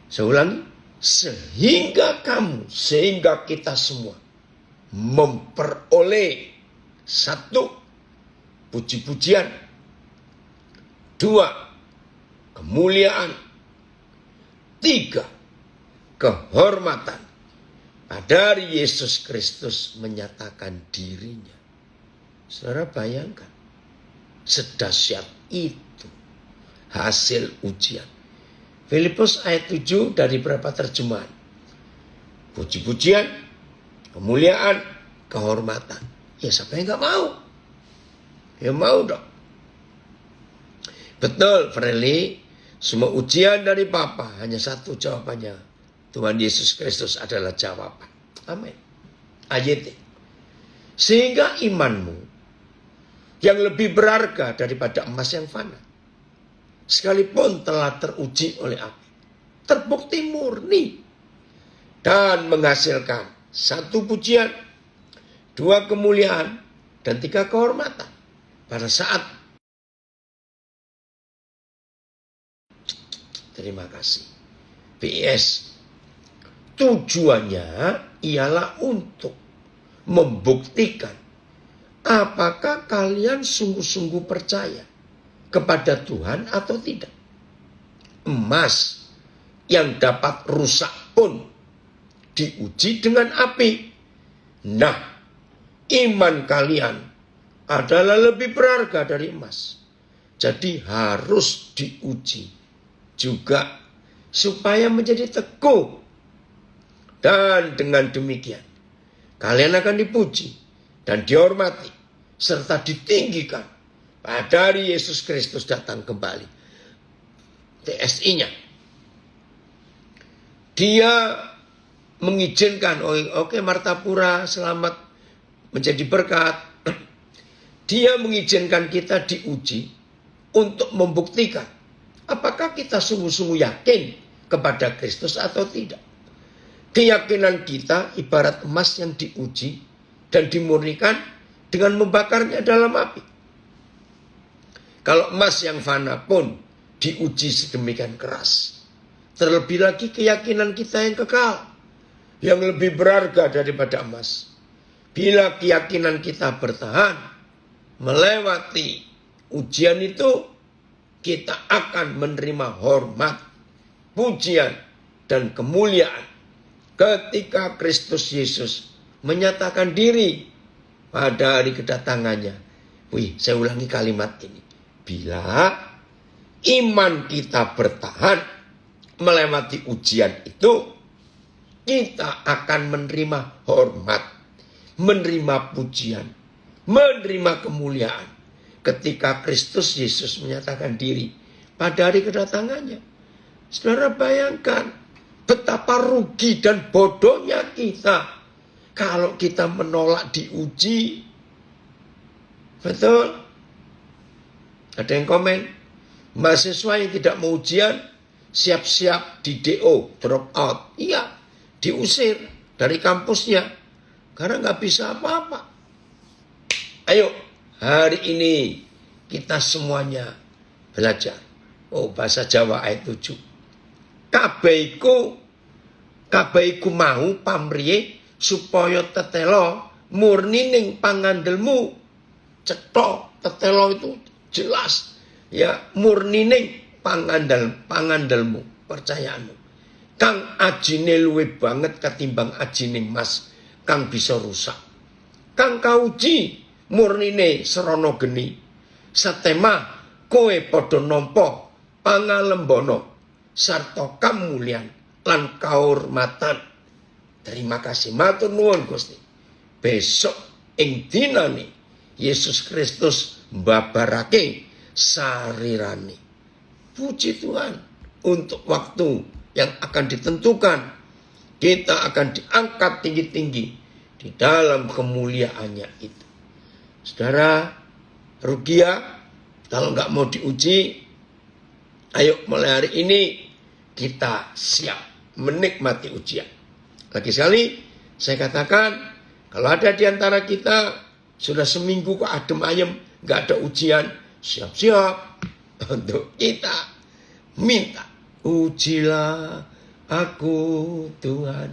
Saya ulangi, sehingga kita semua memperoleh 1, puji-pujian, 2, kemuliaan, 3, kehormatan. Pada hari Yesus Kristus menyatakan dirinya. Saudara bayangkan, sedahsyat itu hasil ujian. Filipus ayat 7 dari berapa terjemahan? Puji-pujian, kemuliaan, kehormatan. Ya siapa yang gak mau? Ya mau dong. Betul, Friendly. Semua ujian dari Bapa hanya satu jawabannya. Tuhan Yesus Kristus adalah jawaban. Amin. Ayat. Sehingga imanmu yang lebih berharga daripada emas yang fana, sekalipun telah teruji oleh api, terbukti murni dan menghasilkan 1 pujian, 2 kemuliaan, dan 3 kehormatan pada saat. Terima kasih. PS. Tujuannya ialah untuk membuktikan apakah kalian sungguh-sungguh percaya kepada Tuhan atau tidak. Emas yang dapat rusak pun diuji dengan api. Nah, iman kalian adalah lebih berharga dari emas. Jadi harus diuji juga supaya menjadi teguh. Dan dengan demikian kalian akan dipuji dan dihormati serta ditinggikan pada hari Yesus Kristus datang kembali. TSI-nya. Dia mengizinkan, oke, Martapura selamat menjadi berkat. Dia mengizinkan kita diuji untuk membuktikan apakah kita sungguh-sungguh yakin kepada Kristus atau tidak. Keyakinan kita ibarat emas yang diuji dan dimurnikan dengan membakarnya dalam api. Kalau emas yang fana pun diuji sedemikian keras, terlebih lagi keyakinan kita yang kekal, yang lebih berharga daripada emas. Bila keyakinan kita bertahan melewati ujian itu, kita akan menerima hormat, pujian, dan kemuliaan ketika Kristus Yesus menyatakan diri pada hari kedatangannya. Saya ulangi kalimat ini. Bila iman kita bertahan melewati ujian itu, kita akan menerima hormat, menerima pujian, menerima kemuliaan ketika Kristus Yesus menyatakan diri pada hari kedatangannya. Saudara bayangkan, Betapa rugi dan bodohnya kita kalau kita menolak diuji. Betul? Ada yang komen, mahasiswa yang tidak mau ujian siap-siap di DO, drop out. Iya, diusir dari kampusnya karena nggak bisa apa-apa. Ayo, hari ini kita semuanya belajar. Oh, bahasa Jawa ayat 7. Kabaiku mau pamriye supaya tetelo murni ning pangandelmu. Cetok tetelo itu jelas ya, murni ning pangandelmu, percayaanmu. Kang ajine luwe banget ketimbang ajine mas, kang bisa rusak. Kang kauji murnine serono geni. Satema kowe padha nampa pangalembono sarta kamulyan lan kaurmatan. Terima kasih, matur nuwun Gusti. Besok ing dinane Yesus Kristus mbabarake sarirane. Puji Tuhan, untuk waktu yang akan ditentukan kita akan diangkat tinggi-tinggi di dalam kemuliaannya itu. Saudara, Rukia, kalau nggak mau diuji, ayo mulai hari ini kita siap menikmati ujian. Lagi sekali, saya katakan, kalau ada di antara kita sudah seminggu kok adem ayem, nggak ada ujian, siap-siap untuk kita minta. Ujilah aku Tuhan,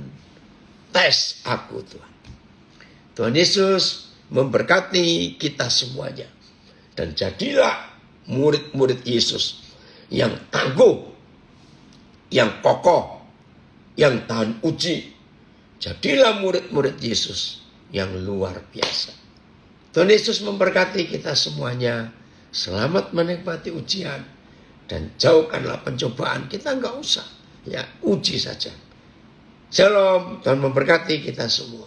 tes aku Tuhan. Tuhan Yesus memberkati kita semuanya. Dan jadilah murid-murid Yesus yang tangguh, yang kokoh, yang tahan uji. Jadilah murid-murid Yesus yang luar biasa. Tuhan Yesus memberkati kita semuanya. Selamat menikmati ujian. Dan jauhkanlah pencobaan. Kita enggak usah. Ya, uji saja. Shalom. Tuhan memberkati kita semua.